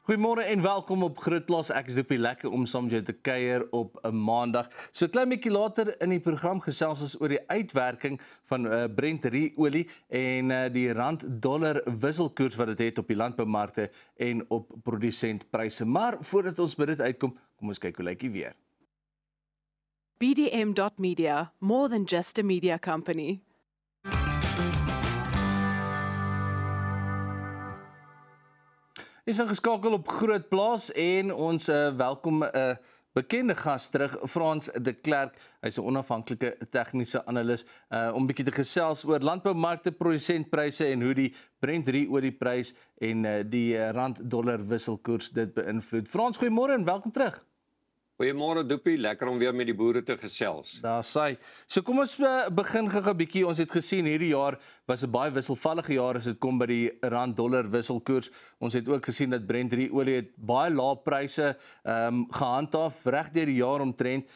Goeiemôre en welkom op Grootplaas. Ek is Dopie, lekker om saam met jou te kuier op 'n Maandag. So klein bietjie later in die program gesels ons oor die uitwerking van Brent-olie en die rand-dollar wisselkoers wat dit het op die landboumarkte en op produsentpryse. Maar voordat ons by dit uitkom, kom ons kyk hoe lyk die weer. BDM.media, more than just a media company. Is ingeskakel op Grootplaas en ons welkom 'n bekende gas terug, Frans de Klerk. Hy's 'n onafhanklike tegniese analis om 'n bietjie te gesels oor landboumarkte, produsentpryse en hoe die Brent-olieprys en die rand-dollar wisselkoers dit beïnvloed. Frans, goeiemôre en welkom terug. Goeiemôre Dopie, lekker om weer met die boere te gesels. Daar sy. So kom ons begin gou 'n bietjie. Ons het gesien hierdie jaar was 'n baie wisselvallige jaar as dit kom by die rand-dollar wisselkoers. Ons het ook gesien dat Brent-olie het baie lae pryse gehandhaaf reg deur die jaar omtrent.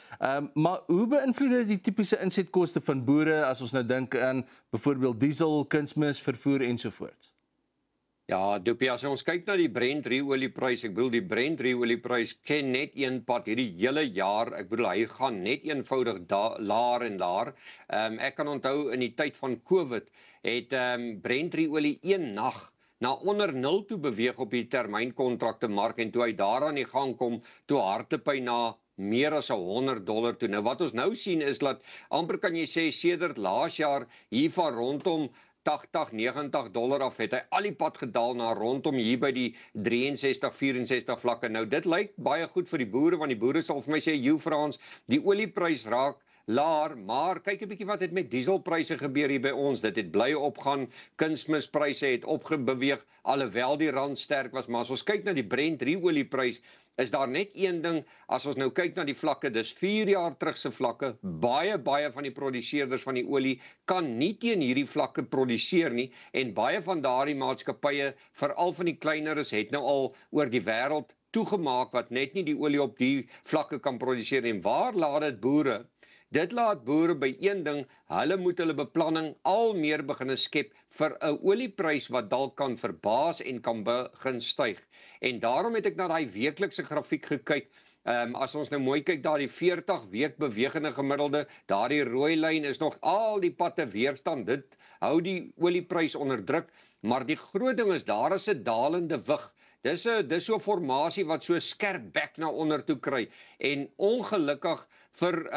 Maar hoe beïnvloed dit die tipiese insetkoste van boere as ons nou dink aan byvoorbeeld diesel, kunsmis, vervoer ensovoorts? Ja, Dopie, as ons kyk na die Brent-olieprys, ek bedoel die Brent-olieprys ken net een pad hierdie hele jaar. Ek bedoel hy gaan net eenvoudig laer en laer. Ek kan onthou in die tyd van COVID het Brent-olie een nag na onder 0 toe beweeg op die termynkontrakte mark en toe hy daaraan die gang kom, toe hardloop hy na meer as $100 toe. Nou wat ons nou sien is dat amper kan jy sê sedert laas jaar hier van rondom $80-90 af het hy al die pad gedaal na rondom hier by die 63-64 vlakke. Nou dit lyk baie goed vir die boere, want die boere sal vir my sê, "Joe Frans, die olieprys raak laer, maar kyk 'n bietjie wat het met dieselpryse gebeur hier by ons. Dit het bly opgaan, kunsmispryse het opgebeweeg alhoewel die rand sterk was, maar as ons kyk na die Brent-olieprys, is daar net een ding, as ons nou kyk na die vlakke, dis 4 jaar terug se vlakke, baie van die produseerders van die olie kan nie teen hierdie vlakke produseer nie, en baie van daardie maatskappye, veral van die kleineres, het nou al oor die wêreld toegemaak wat net nie die olie op die vlakke kan produseer, en waar laat dit boere? Dit laat boere by een ding, hulle moet hulle beplanning al meer begin skep vir 'n olieprys wat dalk kan verbaas en kan begin styg. En daarom het ek na daai weeklikse grafiek gekyk. As ons nou mooi kyk, daardie 40 week bewegende gemiddelde, daardie rooi lyn is nog al die pad te weerstand. Dit hou die olieprys onder druk, maar die groot ding is daar is 'n dalende wig. Dis so 'n formasie wat so skerp bek na onder toe kry, en ongelukkig vir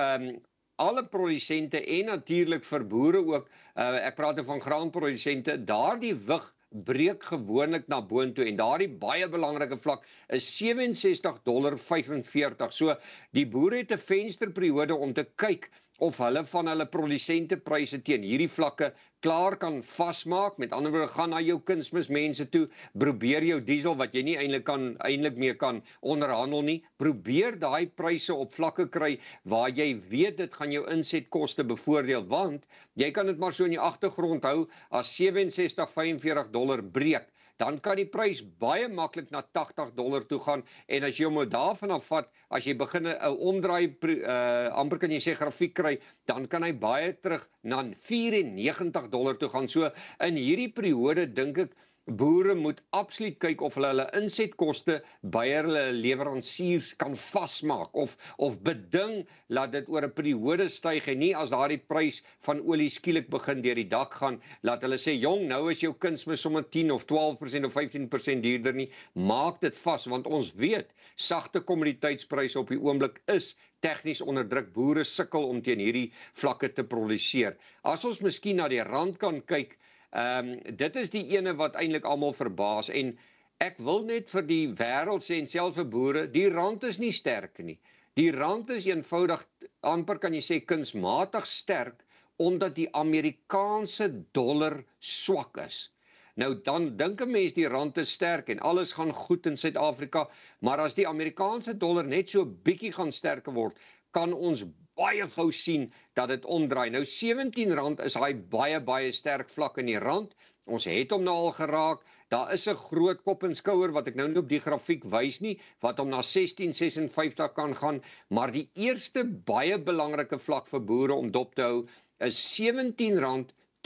alle produsente en natuurlik vir boere ook, ek praat nou van graanprodusente, daardie wig breek gewoonlik na boontoe, en daardie baie belangrike vlak is $67.45. So die boere het 'n vensterperiode om te kyk of hulle van hulle produsentepryse teen hierdie vlakke klaar kan vasmaak. Met ander woorde, gaan na jou kunsmismense toe, probeer jou diesel wat jy nie eintlik mee kan onderhandel nie, probeer daai pryse op vlakke kry waar jy weet dit gaan jou insetkoste bevoordeel, want jy kan dit maar so in die agtergrond hou, as $67.45 breek, dan kan die prys baie maklik na $80 toe gaan, en as jy hom daarvan afvat, as jy begin 'n omdraai, amper kan jy sê grafiek kry, dan kan hy baie terug na $94 toe gaan. So in hierdie periode dink ek, boere moet absoluut kyk of hulle insetkoste by hulle leweransiers kan vasmaak, of beding laat dit oor 'n periode styg, en nie as daardie prys van olie skielik begin deur die dak gaan, laat hulle sê, jong, nou is jou kunsmis sommer 10 of 12% of 15% duurder nie. Maak dit vas, want ons weet, sagte kommoditeitspryse op die oomblik is tegnies onder druk. Boere sukkel om teen hierdie vlakke te produseer. As ons miskien na die rand kan kyk, dit is die ene wat eintlik almal verbaas, en ek wil net vir die wêreld sê, en selfs vir boere, die rand is nie sterk nie. Die rand is eenvoudig, amper kan jy sê, kunsmatig sterk, omdat die Amerikaanse dollar swak is. Nou dan dink 'n mens die rand is sterk en alles gaan goed in Suid-Afrika, maar as die Amerikaanse dollar net so bietjie gaan sterker word, kan ons baie gou sien dat dit omdraai. Nou R17 is hy baie sterk vlak in die rand. Ons het hom nou al geraak. Daar is 'n groot kop en skouer wat ek nou nie op die grafiek wys nie, wat hom na 16.56 kan gaan, maar die eerste baie belangrike vlak vir boere om dop te hou is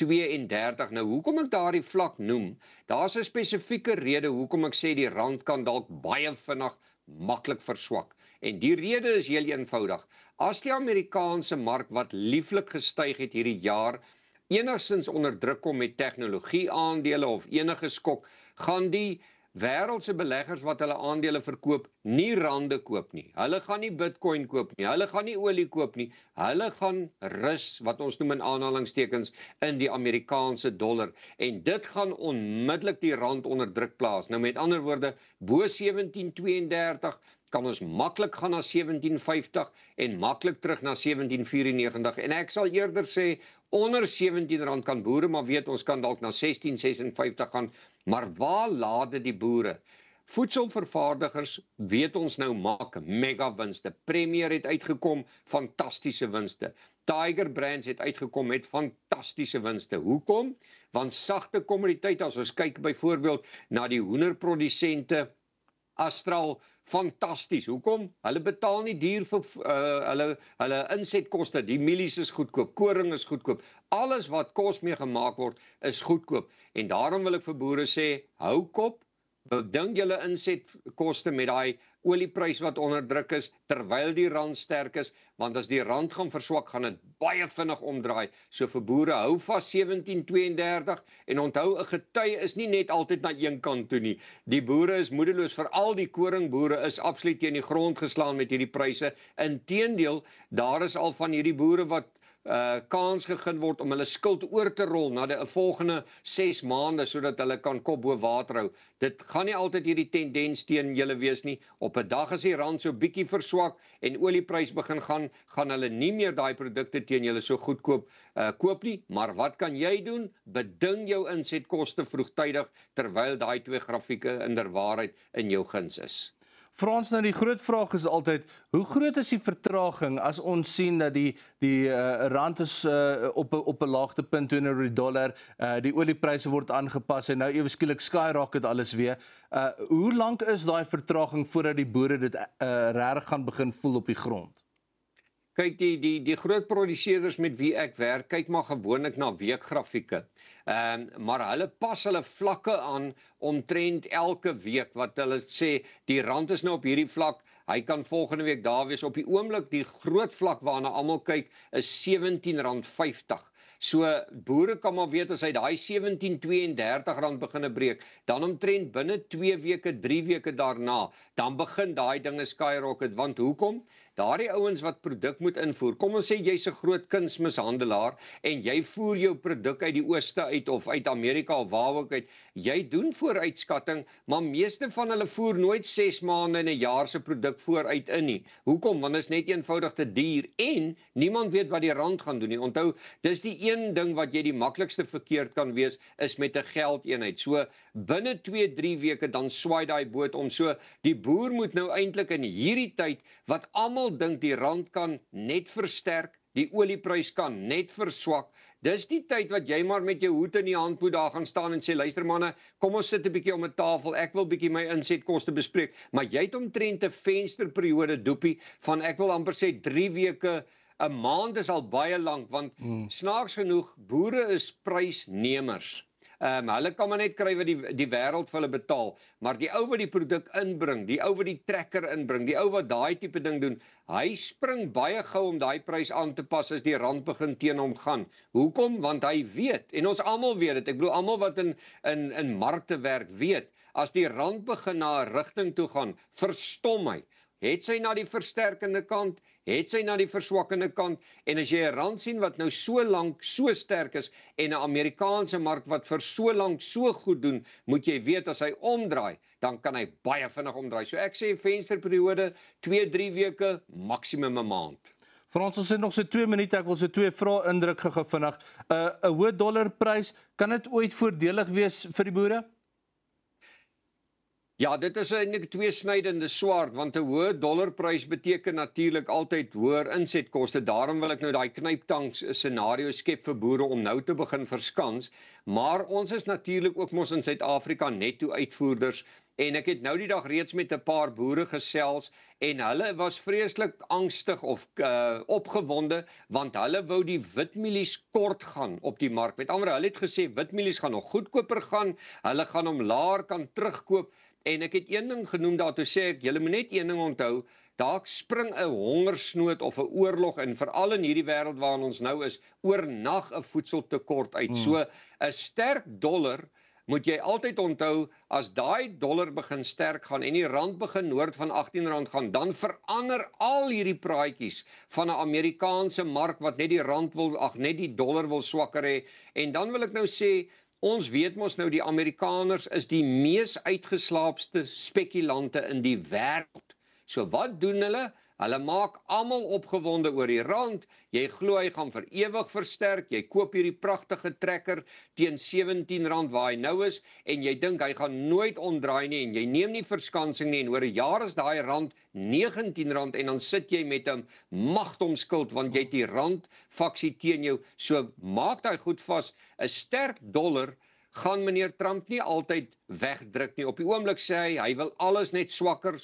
1,32. Nou hoekom ek daardie vlak noem? Daar's 'n spesifieke rede hoekom ek sê die rand kan dalk baie vinnig maklik verswak. En die rede is heel eenvoudig. As die Amerikaanse mark wat lieflik gestyg het hierdie jaar enigstens onder druk kom met tegnologie-aandele of enige skok, gaan die wêreldse beleggers wat hulle aandele verkoop nie rande koop nie. Hulle gaan nie Bitcoin koop nie. Hulle gaan nie olie koop nie. Hulle gaan rus, wat ons noem in aanhalingstekens, in die Amerikaanse dollar. En dit gaan onmiddellik die rand onder druk plaas. Nou met ander woorde, bo 17.32 kan ons maklik gaan na 17.50 en maklik terug na 17.94. En ek sal eerder sê, onder R17 kan boere, maar weet ons kan dalk na 16.56 gaan. Maar waar laat dit die boere? Voedselvervaardigers, weet ons nou, maak mega winste. Premier het uitgekom, fantastiese winste. Tiger Brands het uitgekom met fantastiese winste. Hoekom? Want sagte kommoditeite, as ons kyk byvoorbeeld na die hoenderprodusente, Astral, fantasties. Hoekom? Hulle betaal nie duur vir hulle insetkoste. Die mielies is goedkoop, koring is goedkoop. Alles wat kos mee gemaak word is goedkoop. En daarom wil ek vir boere sê, hou kop, beding julle insetkoste met daai olieprys wat onder druk is, terwyl die rand sterk is, want as die rand gaan verswak, gaan dit baie vinnig omdraai. So vir boere, hou vas 17.32 en onthou, 'n gety is nie net altyd na een kant toe nie. Die boere is moedeloos, veral die koringboere is absoluut teen die grond geslaan met hierdie pryse. Inteendeel, daar is al van hierdie boere wat kans gegee word om hulle skuld oor te rol na die volgende 6 maande, sodat hulle kan kop bo water hou. Dit gaan nie altyd hierdie tendens teen julle wees nie. Op 'n dag as die rand so bietjie verswak en olieprys begin gaan hulle nie meer daai produkte teen julle so goedkoop koop nie. Maar wat kan jy doen? Beding jou insetkoste vroegtydig, terwyl daai twee grafieke inderwaarheid in jou guns is. Frans, nou die groot vraag is altyd, hoe groot is die vertraging as ons sien dat die rand is op 'n laagtepunt teenoor die dollar, die oliepryse word aangepas en nou ewe skielik skyrocket alles weer. Hoe lank is daai vertraging voordat die boere dit regtig gaan begin voel op die grond? Kyk, die groot produseerders met wie ek werk, kyk maar gewoonlik na weekgrafieke. Maar hulle pas hulle vlakke aan omtrent elke week, wat hulle sê, die rand is nou op hierdie vlak, hy kan volgende week daar wees. Op die oomblik, die groot vlak waarna almal kyk, is R17.50. So boere kan maar weet, as hy daai R17.32 beginne breek, dan omtrent binne 2 weke, 3 weke daarna, dan begin daai dinge skyrocket. Want hoekom? Daardie ouens wat produk moet invoer, kom ons sê jy's 'n groot kunsmishandelaar en jy voer jou produk uit die ooste uit of uit Amerika of waar ook uit. Jy doen vooruitskatting, maar meeste van hulle voer nooit 6 maande en 'n jaar se produk vooruit in nie. Hoekom? Want dit is net eenvoudig te duur en niemand weet wat die rand gaan doen nie. Onthou, dis die een ding wat jy die maklikste verkeerd kan wees, is met 'n geldeenheid. So binne 2-3 weke dan swaai daai boot om. So die boer moet nou eintlik in hierdie tyd wat almal dink die rand kan net versterk, die olieprys kan net verswak. Dis die tyd wat jy maar met jou hoed in die hand moet daar gaan staan en sê, luister manne, kom ons sit 'n bietjie om 'n tafel, ek wil bietjie my insetkoste bespreek, maar jy het omtrent 'n vensterperiode, Doepie, van ek wil amper sê 3 weke, 'n maand is al baie lank, want snaaks genoeg, boere is prysnemers. Hulle kan maar net kry wat die wêreld vir hulle betaal, maar die ou wat die produk inbring, die ou wat die trekker inbring, die ou wat daai tipe ding doen, hy spring baie gou om daai prys aan te pas as die rand begin teen hom gaan. Hoekom? Want hy weet, en ons almal weet dit, ek bedoel almal wat in markte werk weet, as die rand begin na 'n rigting toe gaan, verstom hy. Het sy na die versterkende kant, het sy na die verswakkende kant, en as jy 'n rand sien wat nou so lank so sterk is, en 'n Amerikaanse mark wat vir so lank so goed doen, moet jy weet, as hy omdraai, dan kan hy baie vinnig omdraai. So ek sê vensterperiode, 2-3 weke, maksimum 'n maand. Frans, ons het nog so 2 minute, ek wil so 2 vrae indruk gou vinnig. 'n Hoë dollarprys, kan dit ooit voordelig wees vir die boere? Ja, dit is eintlik 'n tweesnydende swaard, want 'n hoë dollarprys beteken natuurlik altyd hoër insetkoste. Daarom wil ek nou daai knyptang scenario skep vir boere om nou te begin verskans. Maar ons is natuurlik ook mos in Suid-Afrika netto uitvoerders En ek het nou die dag reeds met 'n paar boere gesels en hulle was vreeslik angstig of opgewonde want hulle wou die witmielies kort gaan op die mark. Met ander woorde, hulle het gesê witmielies gaan nog goedkoper gaan, hulle gaan hom laer kan terugkoop. En ek het een ding genoem daar toe sê ek, julle moet net een ding onthou, daar spring 'n hongersnood of 'n oorlog in, veral in hierdie wêreld waarin ons nou is, oornag 'n voedseltekort uit. So 'n sterk dollar moet jy altyd onthou, as daai dollar begin sterk gaan en die rand begin noord van R18 gaan, dan verander al hierdie praatjies van 'n Amerikaanse mark wat net die rand wil, net die dollar wil swakker hê. En dan wil ek nou sê, ons weet mos nou die Amerikaners is die mees uitgeslaapste spekulante in die wêreld. So wat doen hulle? Hulle maak almal opgewonde oor die rand. Jy glo hy gaan vir ewig versterk. Jy koop hierdie pragtige trekker teen R17 waar hy nou is en jy dink hy gaan nooit omdraai nie en jy neem nie verskansing nie en oor 'n jaar is daai rand R19 en dan sit jy met 'n magdomskuld want jy het die rand faksie teen jou. So maak daai goed vas. 'n Sterk dollar gaan meneer Trump nie altyd wegdruk nie. Op die oomblik sê hy wil alles net swakker,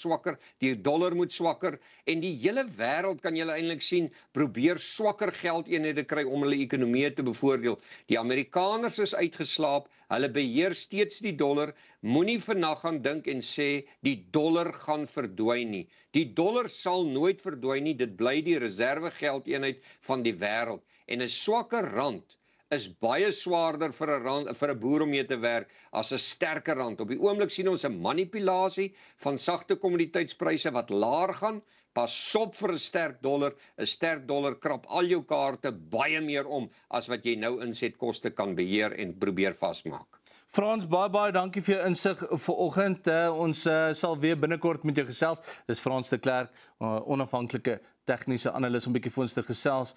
die dollar moet swakker en die hele wêreld kan julle eintlik sien probeer swakker geldeenhede kry om hulle ekonomie te bevoordeel. Die Amerikaners is uitgeslaap, hulle beheer steeds die dollar, moenie vannag gaan dink en sê die dollar gaan verdwyn nie. Die dollar sal nooit verdwyn nie, dit bly die reserve geldeenheid van die wêreld en 'n swakker rand is baie swaarder vir 'n boer om mee te werk as 'n sterker rand. Op die oomblik sien ons 'n manipulasie van sagte kommoditeitspryse wat laer gaan. Pas op vir 'n sterk dollar. 'n Sterk dollar krap al jou kaarte baie meer om as wat jy nou insetkoste kan beheer en probeer vasmaak. Frans, baie dankie vir jou insig vanoggend. Ons sal weer binnekort met jou gesels. Dis Frans de Klerk, onafhanklike tegniese analis om bietjie vir ons te gesels,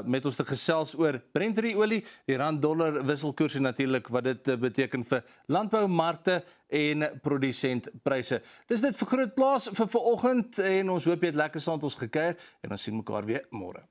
met ons te gesels oor Brent olie, die rand-dollar wisselkoers en natuurlik wat dit beteken vir landboumarkte en produsentpryse. Dis dit vir Groot Plaas vir vanoggend en ons hoop jy het lekker saam met ons gekuier en ons sien mekaar weer môre.